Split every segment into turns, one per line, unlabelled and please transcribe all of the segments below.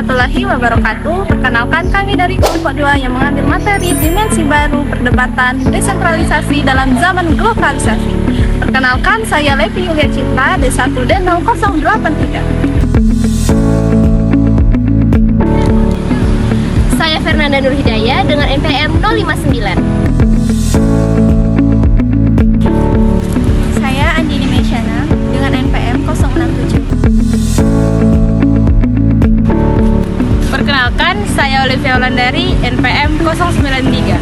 warahmatullahi wabarakatuh. Perkenalkan, kami dari kelompok 2 yang mengambil materi dimensi baru perdebatan desentralisasi dalam zaman globalisasi. Perkenalkan, saya Levi Yulia Citra, D1 D0083.
Saya Fernanda Nur Hidayah dengan NPM 059.
Saya Andini Mesyana dengan NPM 067.
Perkenalkan, saya Olivia Wulandari, NPM 093.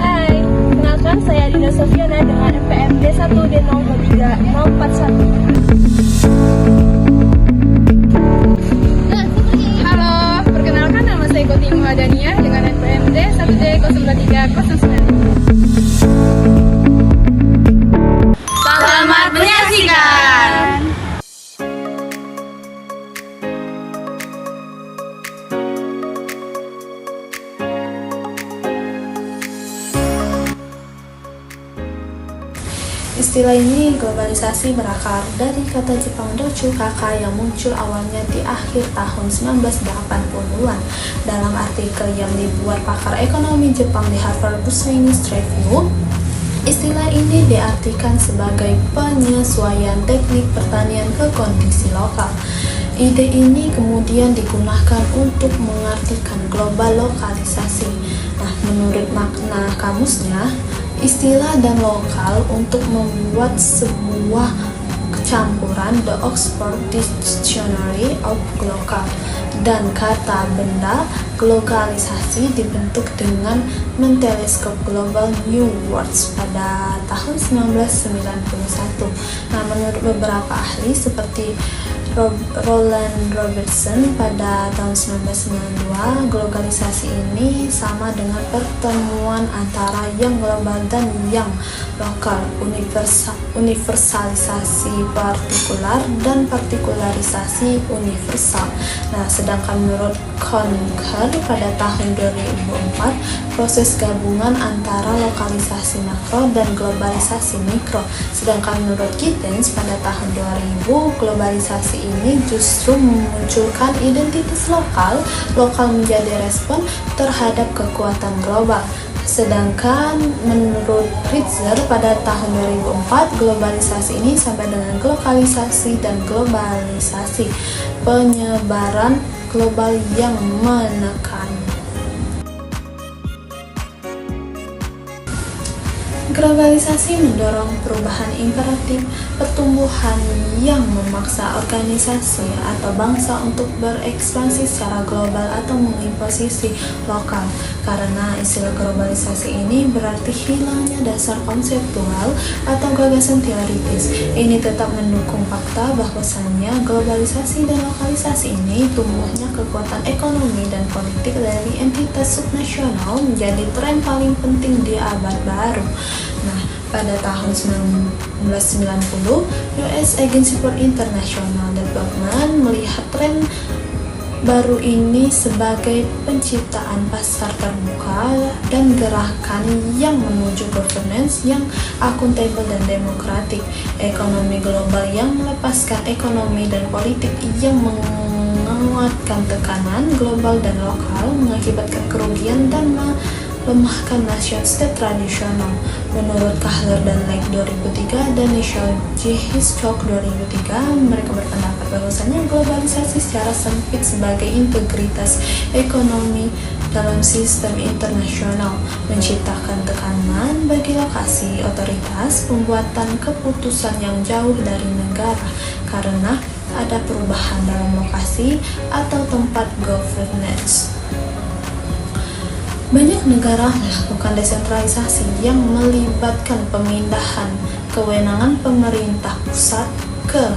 Hai, kenalkan saya Dina Sofiana dengan NPM D1 D03 041.
Halo, perkenalkan nama saya Koti Muhadania dengan NPM D1 D023 09. Selamat menyaksikan.
Istilah ini globalisasi berakar dari kata Jepang dochu kaka yang muncul awalnya di akhir tahun 1980-an. Dalam artikel yang dibuat pakar ekonomi Jepang di Harvard Business Review, istilah ini diartikan sebagai penyesuaian teknik pertanian ke kondisi lokal. Ide ini kemudian digunakan untuk mengartikan global lokalisasi. Nah, menurut makna kamusnya, istilah dan lokal untuk membuat sebuah campuran The Oxford Dictionary of Local, dan kata benda globalisasi dibentuk dengan menteleskop Global New Words pada tahun 1991. Nah, menurut beberapa ahli seperti Roland Robertson pada tahun 1992, globalisasi ini sama dengan pertemuan antara yang global dan yang lokal, universalisasi partikular dan partikularisasi universal. Nah, sedangkan menurut Conker pada tahun 2004, proses gabungan antara lokalisasi makro dan globalisasi mikro. Sedangkan menurut Giddens pada tahun 2000, globalisasi ini justru memunculkan identitas lokal menjadi respon terhadap kekuatan global. Sedangkan menurut Ritzer pada tahun 2004, globalisasi ini sampai dengan lokalisasi dan globalisasi, penyebaran global yang menekan. Globalisasi mendorong perubahan imperatif pertumbuhan yang memaksa organisasi atau bangsa untuk berekspansi secara global atau mengimposisi lokal. Karena istilah globalisasi ini berarti hilangnya dasar konseptual atau gagasan teoritis. Ini tetap mendukung fakta bahwasannya globalisasi dan lokalisasi ini tumbuhnya kekuatan ekonomi dan politik dari entitas subnasional menjadi tren paling penting di abad baru. Nah, pada tahun 1990, US Agency for International Development melihat tren baru ini sebagai penciptaan pasar terbuka dan gerakan yang menuju governance yang akuntabel dan demokratik, ekonomi global yang melepaskan ekonomi dan politik yang menguatkan tekanan global dan lokal, mengakibatkan kerugian dan melemahkan nation state tradisional. Menurut Kahler dan Lake 2003 dan Michel J. Hiscock 2003, mereka berpendapat bahwasanya globalisasi secara sempit sebagai integritas ekonomi dalam sistem internasional menciptakan tekanan bagi lokasi otoritas pembuatan keputusan yang jauh dari negara karena ada perubahan dalam lokasi atau tempat governance. Banyak negara melakukan desentralisasi yang melibatkan pemindahan kewenangan pemerintah pusat ke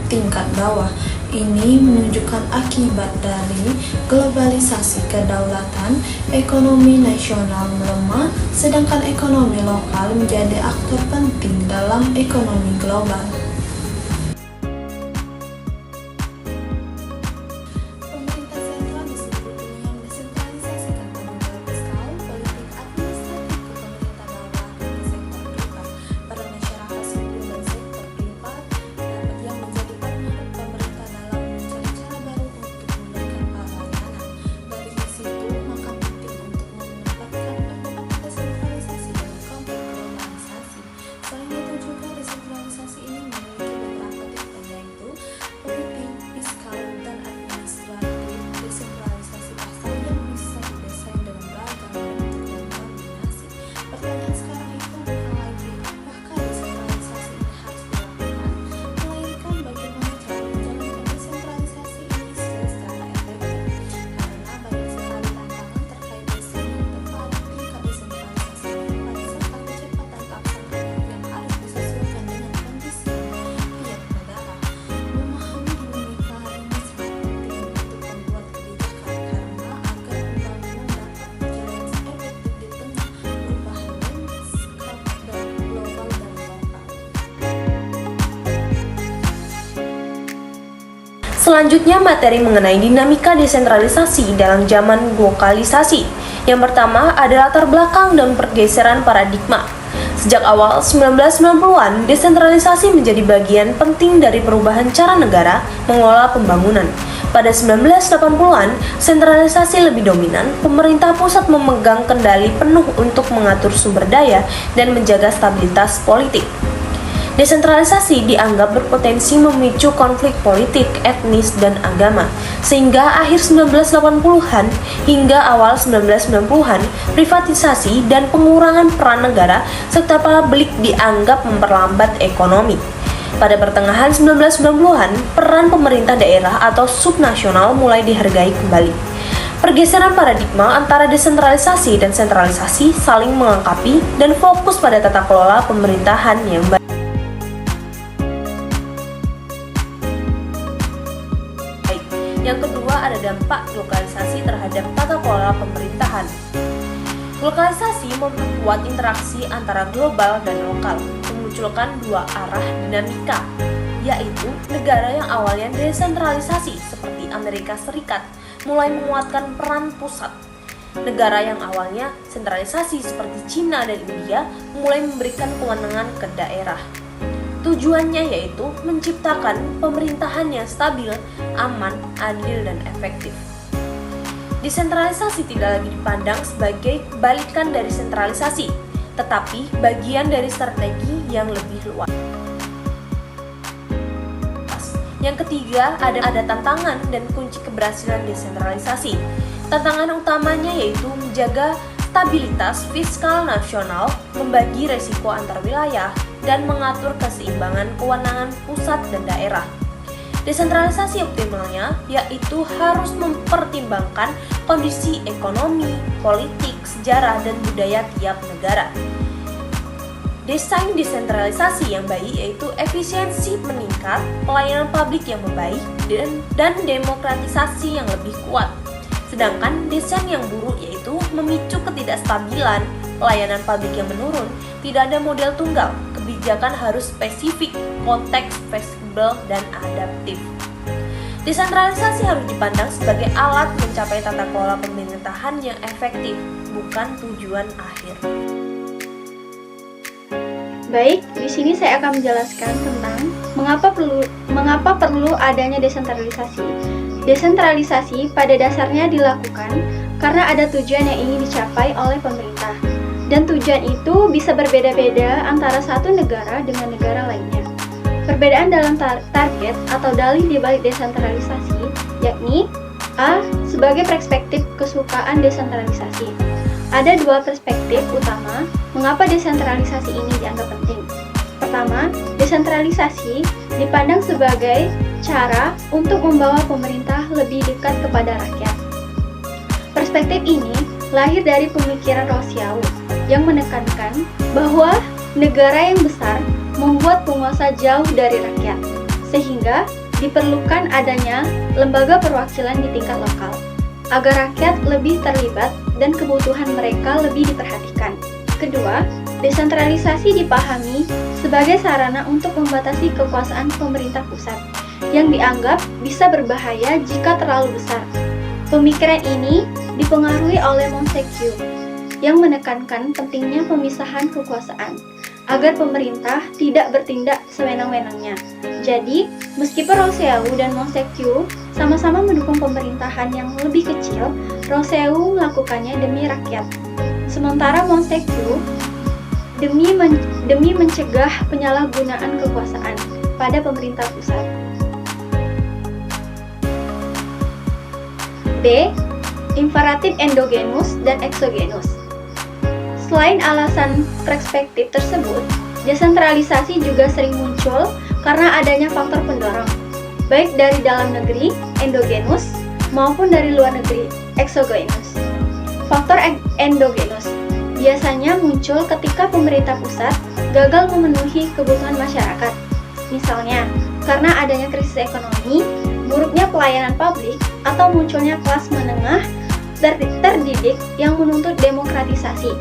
tingkat bawah. Ini menunjukkan akibat dari globalisasi kedaulatan, ekonomi nasional melemah, sedangkan ekonomi lokal menjadi aktor penting dalam ekonomi global.
Selanjutnya, materi mengenai dinamika desentralisasi dalam zaman globalisasi. Yang pertama ada latar belakang dan pergeseran paradigma. Sejak awal 1990-an, desentralisasi menjadi bagian penting dari perubahan cara negara mengelola pembangunan. Pada 1980-an, sentralisasi lebih dominan, pemerintah pusat memegang kendali penuh untuk mengatur sumber daya dan menjaga stabilitas politik. Desentralisasi dianggap berpotensi memicu konflik politik, etnis, dan agama, sehingga akhir 1980-an hingga awal 1990-an, privatisasi dan pengurangan peran negara serta publik dianggap memperlambat ekonomi. Pada pertengahan 1990-an, peran pemerintah daerah atau subnasional mulai dihargai kembali. Pergeseran paradigma antara desentralisasi dan sentralisasi saling melengkapi dan fokus pada tata kelola pemerintahan yang baik. Yang kedua ada dampak globalisasi terhadap tata kelola pemerintahan. Globalisasi memperkuat interaksi antara global dan lokal, memunculkan dua arah dinamika, yaitu negara yang awalnya desentralisasi seperti Amerika Serikat mulai menguatkan peran pusat. Negara yang awalnya sentralisasi seperti Cina dan India mulai memberikan kewenangan ke daerah. Tujuannya yaitu menciptakan pemerintahan yang stabil, aman, adil, dan efektif. Desentralisasi tidak lagi dipandang sebagai kebalikan dari sentralisasi, tetapi bagian dari strategi yang lebih luas. Yang ketiga, ada tantangan dan kunci keberhasilan desentralisasi. Tantangan utamanya yaitu menjaga stabilitas fiskal nasional, membagi resiko antar wilayah, dan mengatur keseimbangan kewenangan pusat dan daerah. Desentralisasi optimalnya yaitu harus mempertimbangkan kondisi ekonomi, politik, sejarah, dan budaya tiap negara. Desain desentralisasi yang baik yaitu efisiensi meningkat, pelayanan publik yang membaik, dan demokratisasi yang lebih kuat. Sedangkan desain yang buruk yaitu memicu ketidakstabilan, pelayanan publik yang menurun, tidak ada model tunggal, kebijakan harus spesifik, konteks fleksibel, dan adaptif. Desentralisasi harus dipandang sebagai alat mencapai tata kelola pemerintahan yang efektif, bukan tujuan akhir.
Baik, di sini saya akan menjelaskan tentang mengapa perlu adanya desentralisasi. Desentralisasi pada dasarnya dilakukan karena ada tujuan yang ingin dicapai oleh pemerintah. Dan tujuan itu bisa berbeda-beda antara satu negara dengan negara lainnya. Perbedaan dalam target atau dalih di balik desentralisasi, yakni A. Sebagai perspektif kesukaan desentralisasi. Ada dua perspektif utama mengapa desentralisasi ini dianggap penting. Pertama, desentralisasi dipandang sebagai cara untuk membawa pemerintah lebih dekat kepada rakyat. Perspektif ini lahir dari pemikiran Rousseau yang menekankan bahwa negara yang besar membuat penguasa jauh dari rakyat, sehingga diperlukan adanya lembaga perwakilan di tingkat lokal, agar rakyat lebih terlibat dan kebutuhan mereka lebih diperhatikan. Kedua, desentralisasi dipahami sebagai sarana untuk membatasi kekuasaan pemerintah pusat, yang dianggap bisa berbahaya jika terlalu besar. Pemikiran ini dipengaruhi oleh Montesquieu, yang menekankan pentingnya pemisahan kekuasaan, agar pemerintah tidak bertindak sewenang-wenangnya. Jadi, meskipun Rousseau dan Montesquieu sama-sama mendukung pemerintahan yang lebih kecil, Rousseau melakukannya demi rakyat. Sementara Montesquieu demi mencegah penyalahgunaan kekuasaan pada pemerintah pusat. B. Imperatif endogenus dan exogenus. Selain alasan perspektif tersebut, desentralisasi juga sering muncul karena adanya faktor pendorong, baik dari dalam negeri, endogenus, maupun dari luar negeri, exogenus. Faktor endogenus biasanya muncul ketika pemerintah pusat gagal memenuhi kebutuhan masyarakat. Misalnya, karena adanya krisis ekonomi, buruknya pelayanan publik, atau munculnya kelas menengah terdidik yang menuntut demokratisasi.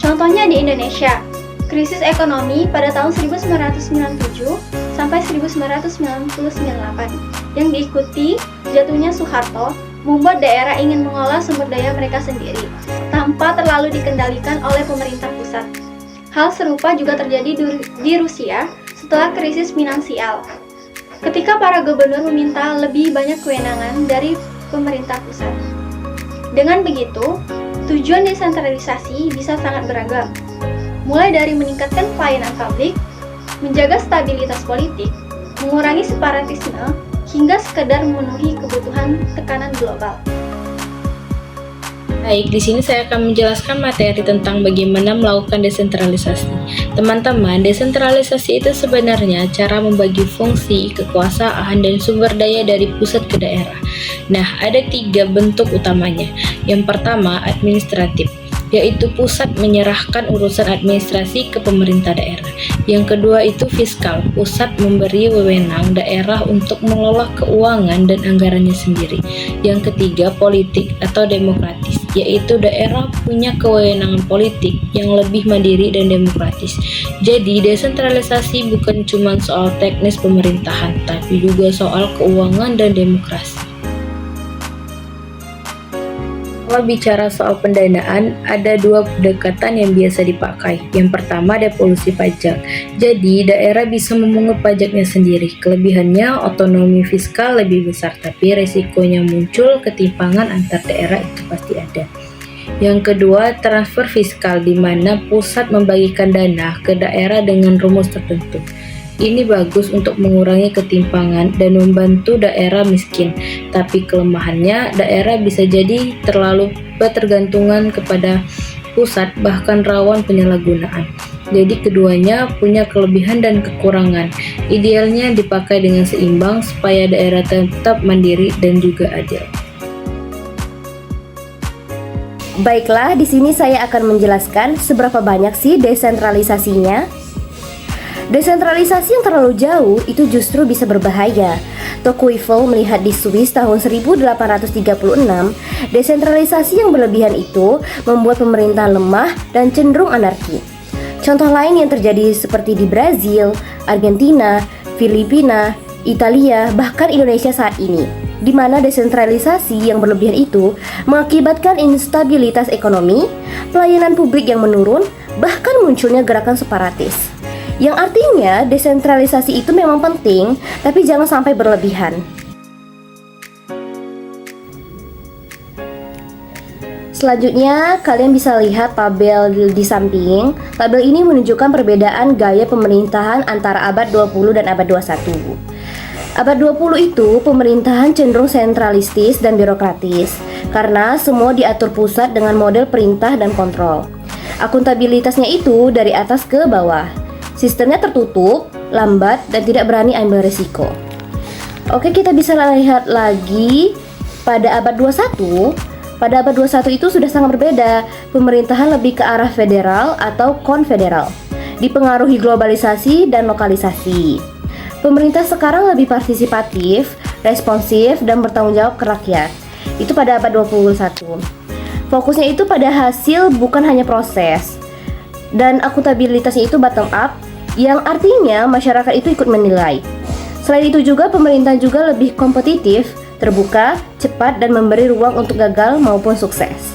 Contohnya di Indonesia, krisis ekonomi pada tahun 1997 sampai 1998 yang diikuti jatuhnya Soeharto membuat daerah ingin mengolah sumber daya mereka sendiri tanpa terlalu dikendalikan oleh pemerintah pusat. Hal serupa juga terjadi di Rusia setelah krisis finansial, ketika para gubernur meminta lebih banyak kewenangan dari pemerintah pusat. Dengan begitu, tujuan desentralisasi bisa sangat beragam, mulai dari meningkatkan pelayanan publik, menjaga stabilitas politik, mengurangi separatisme, hingga sekedar memenuhi kebutuhan tekanan global.
Baik, di sini saya akan menjelaskan materi tentang bagaimana melakukan desentralisasi. Teman-teman, desentralisasi itu sebenarnya cara membagi fungsi, kekuasaan, dan sumber daya dari pusat ke daerah. Nah, ada 3 bentuk utamanya. Yang pertama, administratif, yaitu pusat menyerahkan urusan administrasi ke pemerintah daerah. Yang kedua itu fiskal, pusat memberi wewenang daerah untuk mengelola keuangan dan anggarannya sendiri. Yang ketiga politik atau demokratis, yaitu daerah punya kewenangan politik yang lebih mandiri dan demokratis. Jadi desentralisasi bukan cuma soal teknis pemerintahan, tapi juga soal keuangan dan demokrasi. Kalau bicara soal pendanaan, ada 2 pendekatan yang biasa dipakai. Yang pertama, devolusi pajak. Jadi, daerah bisa memungut pajaknya sendiri. Kelebihannya, otonomi fiskal lebih besar, tapi resikonya muncul ketimpangan antar daerah itu pasti ada. Yang kedua, transfer fiskal, di mana pusat membagikan dana ke daerah dengan rumus tertentu. Ini bagus untuk mengurangi ketimpangan dan membantu daerah miskin, tapi kelemahannya daerah bisa jadi terlalu bertergantungan kepada pusat, bahkan rawan penyalahgunaan. Jadi keduanya punya kelebihan dan kekurangan. Idealnya dipakai dengan seimbang supaya daerah tetap mandiri dan juga adil.
Baiklah, di sini saya akan menjelaskan seberapa banyak sih desentralisasinya. Desentralisasi yang terlalu jauh itu justru bisa berbahaya. Tocqueville melihat di Swiss tahun 1836, desentralisasi yang berlebihan itu membuat pemerintah lemah dan cenderung anarki. Contoh lain yang terjadi seperti di Brazil, Argentina, Filipina, Italia, bahkan Indonesia saat ini, di mana desentralisasi yang berlebihan itu mengakibatkan instabilitas ekonomi, pelayanan publik yang menurun, bahkan munculnya gerakan separatis. Yang artinya desentralisasi itu memang penting, tapi jangan sampai berlebihan. Selanjutnya, kalian bisa lihat tabel di samping. Tabel ini menunjukkan perbedaan gaya pemerintahan antara abad 20 dan abad 21. Abad 20 itu pemerintahan cenderung sentralistis dan birokratis, karena semua diatur pusat dengan model perintah dan kontrol. Akuntabilitasnya itu dari atas ke bawah. Sistemnya tertutup, lambat, dan tidak berani ambil risiko. Oke, kita bisa lihat lagi pada abad 21. Pada abad 21 itu sudah sangat berbeda. Pemerintahan lebih ke arah federal atau konfederal, dipengaruhi globalisasi dan lokalisasi. Pemerintah sekarang lebih partisipatif, responsif, dan bertanggung jawab ke rakyat. Itu pada abad 21. Fokusnya itu pada hasil, bukan hanya proses. Dan akuntabilitasnya itu bottom up, yang artinya masyarakat itu ikut menilai. Selain itu juga pemerintah juga lebih kompetitif, terbuka, cepat, dan memberi ruang untuk gagal maupun sukses.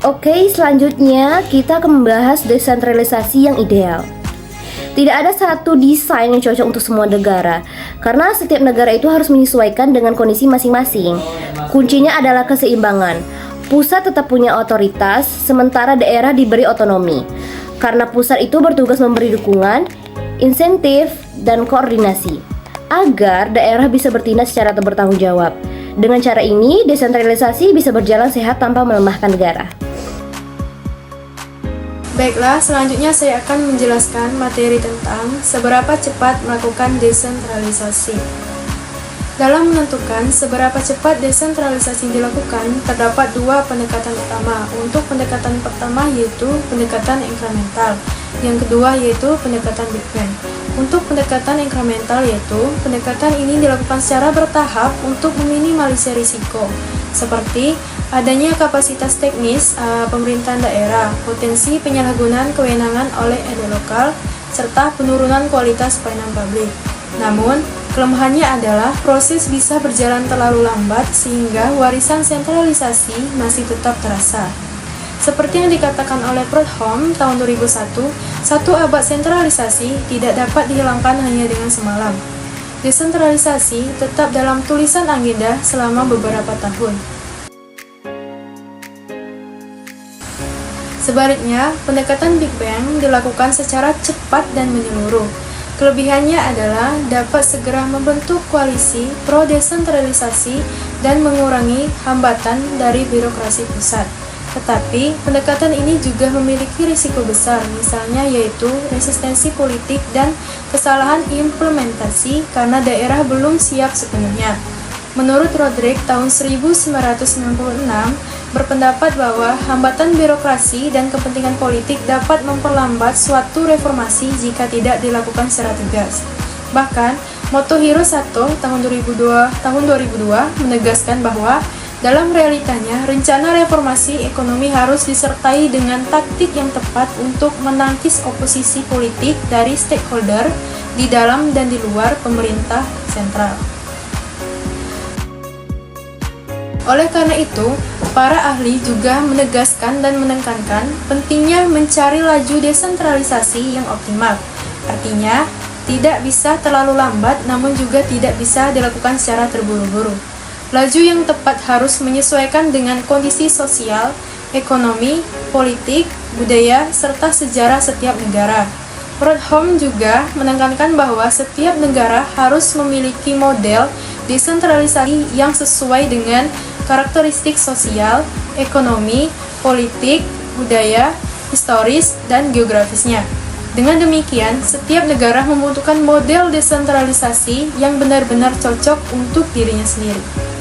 Oke, selanjutnya kita akan membahas desentralisasi yang ideal. Tidak ada satu desain yang cocok untuk semua negara, karena setiap negara itu harus menyesuaikan dengan kondisi masing-masing. Kuncinya adalah keseimbangan. Pusat tetap punya otoritas, sementara daerah diberi otonomi. Karena pusat itu bertugas memberi dukungan, insentif, dan koordinasi, agar daerah bisa bertindak secara bertanggung jawab. Dengan cara ini, desentralisasi bisa berjalan sehat tanpa melemahkan negara.
Baiklah, selanjutnya saya akan menjelaskan materi tentang seberapa cepat melakukan desentralisasi. Dalam menentukan seberapa cepat desentralisasi dilakukan, terdapat 2 pendekatan utama. Untuk pendekatan pertama yaitu pendekatan inkremental, yang kedua yaitu pendekatan Big Bang. Untuk pendekatan inkremental yaitu pendekatan ini dilakukan secara bertahap untuk meminimalisir risiko, seperti adanya kapasitas teknis pemerintahan daerah, potensi penyalahgunaan kewenangan oleh elit lokal, serta penurunan kualitas pelayanan publik. Namun, kelemahannya adalah proses bisa berjalan terlalu lambat sehingga warisan sentralisasi masih tetap terasa. Seperti yang dikatakan oleh Prudhomme tahun 2001, satu abad sentralisasi tidak dapat dihilangkan hanya dengan semalam. Desentralisasi tetap dalam tulisan agenda selama beberapa tahun. Sebaliknya, pendekatan Big Bang dilakukan secara cepat dan menyeluruh. Kelebihannya adalah dapat segera membentuk koalisi pro-desentralisasi dan mengurangi hambatan dari birokrasi pusat. Tetapi, pendekatan ini juga memiliki risiko besar, misalnya yaitu resistensi politik dan kesalahan implementasi karena daerah belum siap sepenuhnya. Menurut Rodrik tahun 1996, berpendapat bahwa hambatan birokrasi dan kepentingan politik dapat memperlambat suatu reformasi jika tidak dilakukan secara tegas. Bahkan, Motohiro Sato tahun 2002 menegaskan bahwa dalam realitanya, rencana reformasi ekonomi harus disertai dengan taktik yang tepat untuk menangkis oposisi politik dari stakeholder di dalam dan di luar pemerintah sentral. Oleh karena itu, para ahli juga menegaskan dan menekankan pentingnya mencari laju desentralisasi yang optimal. Artinya, tidak bisa terlalu lambat namun juga tidak bisa dilakukan secara terburu-buru. Laju yang tepat harus menyesuaikan dengan kondisi sosial, ekonomi, politik, budaya, serta sejarah setiap negara. Prudhomme juga menekankan bahwa setiap negara harus memiliki model desentralisasi yang sesuai dengan karakteristik sosial, ekonomi, politik, budaya, historis, dan geografisnya. Dengan demikian, setiap negara membutuhkan model desentralisasi yang benar-benar cocok untuk dirinya sendiri.